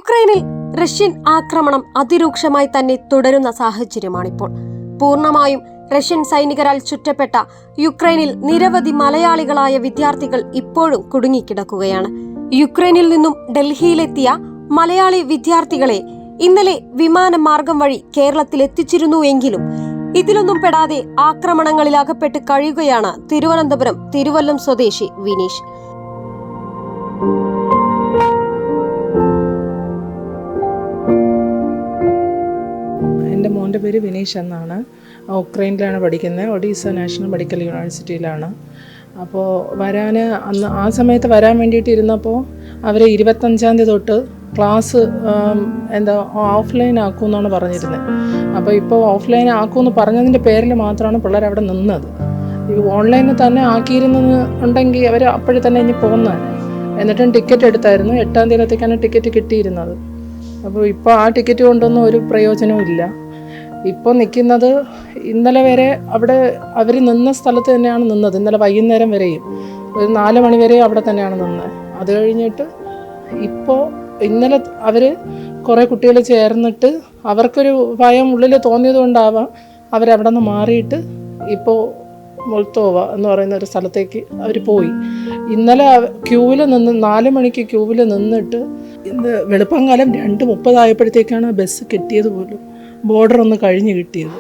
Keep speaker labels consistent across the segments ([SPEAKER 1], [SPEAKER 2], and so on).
[SPEAKER 1] യുക്രൈനിൽ റഷ്യൻ ആക്രമണം അതിരൂക്ഷമായി തന്നെ തുടരുന്ന സാഹചര്യമാണിപ്പോൾ. പൂർണ്ണമായും റഷ്യൻ സൈനികരാൽ ചുറ്റപ്പെട്ട യുക്രൈനിൽ നിരവധി മലയാളികളായ വിദ്യാർത്ഥികൾ ഇപ്പോഴും കുടുങ്ങിക്കിടക്കുകയാണ്. യുക്രൈനിൽ നിന്നും ഡൽഹിയിലെത്തിയ മലയാളി വിദ്യാർത്ഥികളെ ഇന്നലെ വിമാനമാർഗം വഴി കേരളത്തിലെത്തിച്ചിരുന്നുവെങ്കിലും ഇതിലൊന്നും പെടാതെ ആക്രമണങ്ങളിൽ അകപ്പെട്ട് കഴിയുകയാണ് തിരുവനന്തപുരം തിരുവല്ലം സ്വദേശി വിനീഷ്.
[SPEAKER 2] എൻ്റെ മോൻ്റെ പേര് വിനീഷ് എന്നാണ്. ഉക്രൈനിലാണ് പഠിക്കുന്നത്. ഒഡീസ നാഷണൽ മെഡിക്കൽ യൂണിവേഴ്സിറ്റിയിലാണ്. അപ്പോൾ അന്ന് ആ സമയത്ത് വരാൻ വേണ്ടിയിട്ട് ഇരുന്നപ്പോൾ അവർ 25-ാം തീയതി തൊട്ട് ക്ലാസ് ഓഫ്ലൈൻ ആക്കുമെന്നാണ് പറഞ്ഞിരുന്നത്. അപ്പോൾ ഇപ്പോൾ ഓഫ്ലൈൻ ആക്കുമെന്ന് പറഞ്ഞതിൻ്റെ പേരിൽ മാത്രമാണ് പിള്ളേർ അവിടെ നിന്നത്. ഈ ഓൺലൈനിൽ തന്നെ ആക്കിയിരുന്നുണ്ടെങ്കിൽ അവർ അപ്പോഴും തന്നെ ഇനി പോകുന്നതാണ്. എന്നിട്ടും ടിക്കറ്റ് എടുത്തായിരുന്നു. 8-ാം തീയതിയിലത്തേക്കാണ് ടിക്കറ്റ് കിട്ടിയിരുന്നത്. അപ്പോൾ ഇപ്പോൾ ആ ടിക്കറ്റ് കൊണ്ടൊന്നും ഒരു പ്രയോജനവും ഇല്ല. ഇപ്പോൾ നിൽക്കുന്നത് ഇന്നലെ വരെ അവിടെ അവർ നിന്ന സ്ഥലത്ത് തന്നെയാണ് നിന്നത്. ഇന്നലെ വൈകുന്നേരം വരെയും ഒരു 4 മണി വരെയും അവിടെ തന്നെയാണ് നിന്നത്. അത് കഴിഞ്ഞിട്ട് ഇപ്പോൾ ഇന്നലെ അവർ കുറേ കുട്ടികൾ ചേർന്നിട്ട് അവർക്കൊരു ഭയം ഉള്ളിൽ തോന്നിയത് കൊണ്ടാവാം അവരവിടെ നിന്ന് മാറിയിട്ട് ഇപ്പോൾ മൊൾത്തോവ എന്ന് പറയുന്ന ഒരു സ്ഥലത്തേക്ക് അവർ പോയി. ഇന്നലെ ക്യൂവിൽ നിന്ന് 4 മണിക്ക് ക്യൂവിൽ നിന്നിട്ട് ഇന്ന് വെളുപ്പംകാലം 2:30 ആയപ്പോഴത്തേക്കാണ് ബസ് കിട്ടിയത് പോലും. ബോർഡർ ഒന്ന് കഴിഞ്ഞ് കിട്ടിയത്.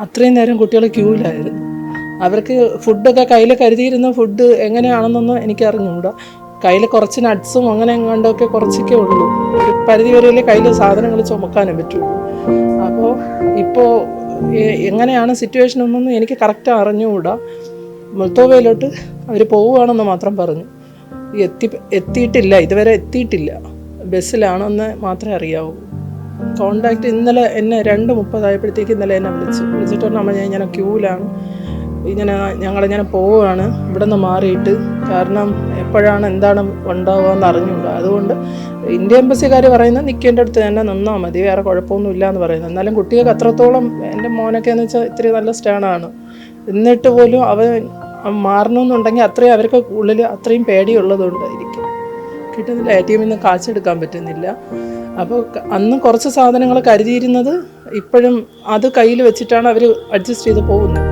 [SPEAKER 2] അത്രയും നേരം കുട്ടികൾ ക്യൂവിലായിരുന്നു. അവർക്ക് ഫുഡൊക്കെ കയ്യിൽ കരുതിയിരുന്ന ഫുഡ് എങ്ങനെയാണെന്നൊന്നും എനിക്ക് അറിഞ്ഞുകൂടാ. കയ്യിൽ കുറച്ച് നട്ട്സും അങ്ങനെ എങ്ങാണ്ടൊക്കെ കുറച്ചൊക്കെ ഉള്ളൂ. ഒരു പരിധി വരെയല്ലേ കയ്യിൽ സാധനങ്ങൾ ചുമക്കാനും പറ്റുള്ളൂ. അപ്പോൾ ഇപ്പോൾ എങ്ങനെയാണ് സിറ്റുവേഷൻ ഒന്നും എനിക്ക് കറക്റ്റ് അറിഞ്ഞുകൂടാ. മൊൾത്തോവയിലോട്ട് അവർ പോവുകയാണെന്ന് മാത്രം പറഞ്ഞു. എത്തിയിട്ടില്ല, ഇതുവരെ എത്തിയിട്ടില്ല. ബസ്സിലാണെന്ന് മാത്രമേ അറിയാവൂ. കോണ്ടാക്ട് ഇന്നലെ എന്നെ 2:30 ആയപ്പോഴത്തേക്ക് ഇന്നലെ എന്നെ വിളിച്ചിട്ട് പറഞ്ഞാൽ ഞാൻ ക്യൂവിലാണ്, ഞങ്ങളിങ്ങനെ പോവുകയാണ് ഇവിടെ നിന്ന് മാറിയിട്ട്. കാരണം എപ്പോഴാണ് എന്താണ് ഉണ്ടാവുകയെന്ന് അറിഞ്ഞുകൂടാ. അതുകൊണ്ട് ഇന്ത്യൻ എംബസിക്കാർ പറയുന്നത് നിൽക്കേണ്ട അടുത്ത് തന്നെ നിന്നാൽ മതി, വേറെ കുഴപ്പമൊന്നുമില്ല എന്ന് പറയുന്നത്. എന്നാലും കുട്ടികൾക്ക് അത്രത്തോളം, എൻ്റെ മോനൊക്കെ എന്ന് വെച്ചാൽ ഇത്തിരി നല്ല സ്റ്റാണാണ്. എന്നിട്ട് പോലും അവൻ മാറണമെന്നുണ്ടെങ്കിൽ അത്രയും അവർക്ക് ഉള്ളിൽ അത്രയും പേടിയുള്ളതുകൊണ്ടായിരിക്കും. കിട്ടുന്നില്ല, ATM നിന്ന് കാശെടുക്കാൻ പറ്റുന്നില്ല. അപ്പോൾ അന്ന് കുറച്ച് സാധനങ്ങൾ കരുതിയിരുന്നത് ഇപ്പോഴും അത് കയ്യിൽ വെച്ചിട്ടാണ് അവർ അഡ്ജസ്റ്റ് ചെയ്ത് പോകുന്നത്.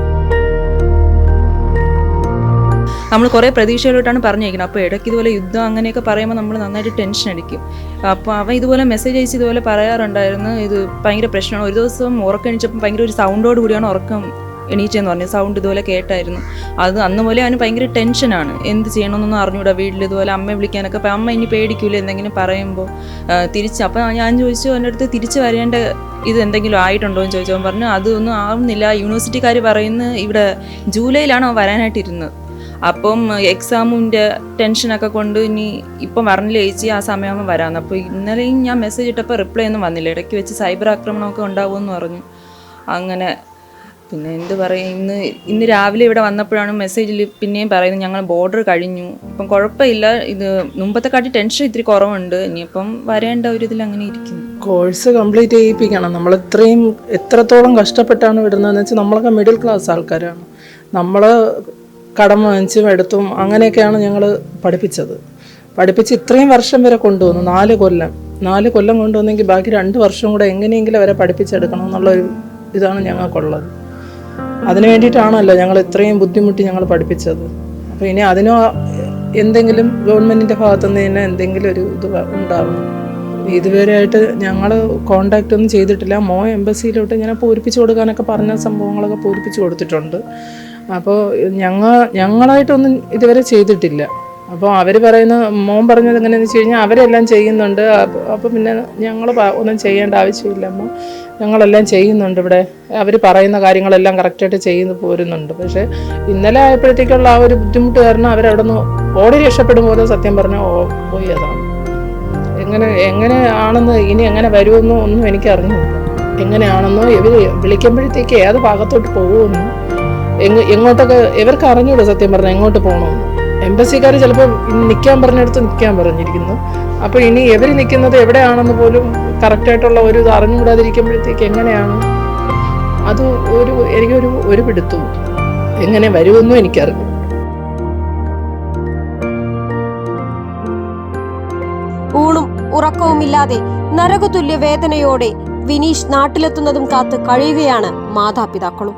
[SPEAKER 3] നമ്മൾ കുറേ പ്രതീക്ഷയിലോട്ടാണ് പറഞ്ഞിരിക്കുന്നത്. അപ്പോൾ ഇടയ്ക്ക് ഇതുപോലെ യുദ്ധം അങ്ങനെയൊക്കെ പറയുമ്പോൾ നമ്മൾ നന്നായിട്ട് ടെൻഷൻ അടിക്കും. അപ്പോൾ അവൻ ഇതുപോലെ മെസ്സേജ് അയച്ച് ഇതുപോലെ പറയാറുണ്ടായിരുന്നു, ഇത് ഭയങ്കര പ്രശ്നമാണ്. ഒരു ദിവസം ഉറക്കം ഭയങ്കര ഒരു സൗണ്ടോട് കൂടിയാണ് ഉറക്കം എണീച്ചെന്ന് പറഞ്ഞു. സൗണ്ട് ഇതുപോലെ കേട്ടായിരുന്നു. അത് അന്ന് പോലെ അവന് ഭയങ്കര ടെൻഷനാണ്. എന്ത് ചെയ്യണമെന്നൊന്നും അറിഞ്ഞൂടാ. വീട്ടിൽ ഇതുപോലെ അമ്മയെ വിളിക്കാനൊക്കെ, അപ്പോൾ അമ്മ ഇനി പേടിക്കൂല എന്തെങ്കിലും പറയുമ്പോൾ അപ്പോൾ ഞാൻ ചോദിച്ചു എൻ്റെ അടുത്ത് തിരിച്ച് വരേണ്ട ഇത് എന്തെങ്കിലും ആയിട്ടുണ്ടോ എന്ന് ചോദിച്ചു. അവൻ പറഞ്ഞു അതൊന്നും ആവുന്നില്ല, യൂണിവേഴ്സിറ്റിക്കാർ പറയുന്നത് ഇവിടെ ജൂലൈയിലാണ് അവൻ വരാനായിട്ടിരുന്നത്. അപ്പം എക്സാമിൻ്റെ ടെൻഷനൊക്കെ കൊണ്ട് ഇനി ഇപ്പം പറഞ്ഞില്ല ചേച്ചി ആ സമയമാകുമ്പോൾ വരാമെന്ന്. അപ്പോൾ ഇന്നലെയും ഞാൻ മെസ്സേജ് ഇട്ടപ്പോൾ റിപ്ലൈ ഒന്നും വന്നില്ല. ഇടയ്ക്ക് വെച്ച് സൈബർ ആക്രമണമൊക്കെ ഉണ്ടാവുമെന്ന് പറഞ്ഞു. അങ്ങനെ പിന്നെ എന്ത് പറയും, ഇന്ന് രാവിലെ ഇവിടെ വന്നപ്പോഴാണ് മെസ്സേജിൽ പിന്നെയും പറയുന്നത് ഞങ്ങൾ ബോർഡർ കഴിഞ്ഞു, ഇപ്പം കുഴപ്പമില്ല, ഇത് മുമ്പത്തെക്കാട്ടി ടെൻഷൻ ഇത്തിരി കുറവുണ്ട്, ഇനിയിപ്പം വരേണ്ട ഒരു ഇതിൽ അങ്ങനെ ഇരിക്കുന്നു.
[SPEAKER 2] കോഴ്സ് കംപ്ലീറ്റ് ചെയ്യിപ്പിക്കണം. നമ്മൾ എത്രത്തോളം കഷ്ടപ്പെട്ടാണ് വിടുന്നതെന്ന് വെച്ചാൽ നമ്മളൊക്കെ മിഡിൽ ക്ലാസ് ആൾക്കാരാണ്. നമ്മൾ കടം വാങ്ങിച്ചും എടുത്തും അങ്ങനെയൊക്കെയാണ് ഞങ്ങൾ പഠിപ്പിച്ച് ഇത്രയും വർഷം വരെ കൊണ്ടുവന്നു. 4 കൊല്ലം കൊണ്ടുവന്നെങ്കിൽ ബാക്കി 2 വർഷം കൂടെ എങ്ങനെയെങ്കിലും അവരെ പഠിപ്പിച്ചെടുക്കണം എന്നുള്ളൊരു ഇതാണ് ഞങ്ങൾക്കുള്ളത്. അതിന് വേണ്ടിയിട്ടാണല്ലോ ഞങ്ങൾ ഇത്രയും ബുദ്ധിമുട്ടി ഞങ്ങൾ പഠിപ്പിച്ചത്. അപ്പോൾ ഇനി അതിനോ എന്തെങ്കിലും ഗവൺമെൻറ്റിൻ്റെ ഭാഗത്തുനിന്ന് തന്നെ എന്തെങ്കിലും ഒരു ഇത് ഉണ്ടാവണം. ഇതുവരെയായിട്ട് ഞങ്ങൾ കോണ്ടാക്റ്റ് ഒന്നും ചെയ്തിട്ടില്ല. എംബസിയിലോട്ട് ഇങ്ങനെ പൂരിപ്പിച്ച് കൊടുക്കാനൊക്കെ പറഞ്ഞ സംഭവങ്ങളൊക്കെ പൂരിപ്പിച്ച് കൊടുത്തിട്ടുണ്ട്. അപ്പോൾ ഞങ്ങളായിട്ടൊന്നും ഇതുവരെ ചെയ്തിട്ടില്ല. അപ്പോൾ അവർ മോൻ പറഞ്ഞത് എങ്ങനെയാണെന്ന് വെച്ച് കഴിഞ്ഞാൽ അവരെല്ലാം ചെയ്യുന്നുണ്ട്. അപ്പോൾ പിന്നെ ഞങ്ങൾ ഒന്നും ചെയ്യേണ്ട ആവശ്യമില്ല, അമ്മ ഞങ്ങളെല്ലാം ചെയ്യുന്നുണ്ട് ഇവിടെ, അവർ പറയുന്ന കാര്യങ്ങളെല്ലാം കറക്റ്റായിട്ട് ചെയ്ത് പോരുന്നുണ്ട്. പക്ഷേ ഇന്നലെ ആയപ്പോഴത്തേക്കുള്ള ആ ഒരു ബുദ്ധിമുട്ട് കാരണം അവരവിടെ നിന്ന് ഓടി രക്ഷപ്പെടും പോലെ സത്യം പറഞ്ഞാൽ പോയി. അതാണ് എങ്ങനെയാണെന്ന് ഇനി എങ്ങനെ വരുമെന്നോ ഒന്നും എനിക്ക് അറിഞ്ഞില്ല. എങ്ങനെയാണെന്നോ ഇവർ വിളിക്കുമ്പോഴത്തേക്ക് ഏത് ഭാഗത്തോട്ട് പോകുമെന്നോ എങ്ങോട്ടൊക്കെ ഇവർക്ക് അറിഞ്ഞൂടെ സത്യം പറഞ്ഞാൽ എങ്ങോട്ട് പോകണമെന്ന്. എംബസിക്കാർ ചിലപ്പോൾ നിൽക്കാൻ പറഞ്ഞെടുത്ത് നിൽക്കാൻ പറഞ്ഞിരിക്കുന്നു. അപ്പോൾ ഇനി ഇവർ നിൽക്കുന്നത് എവിടെയാണെന്ന് പോലും കറക്റ്റായിട്ടുള്ള ഒരു ഇത് അറിഞ്ഞുകൂടാതിരിക്കുമ്പോഴത്തേക്ക് എങ്ങനെയാണ് അത് എനിക്കൊരു പിടുത്തവും എങ്ങനെ വരുമെന്നും എനിക്കറിഞ്ഞു.
[SPEAKER 1] ഊണും ഉറക്കവുമില്ലാതെ നരകതുല്യ വേദനയോടെ വിനീഷ് നാട്ടിലെത്തുന്നതും കാത്ത് കഴിയുകയാണ് മാതാപിതാക്കളും.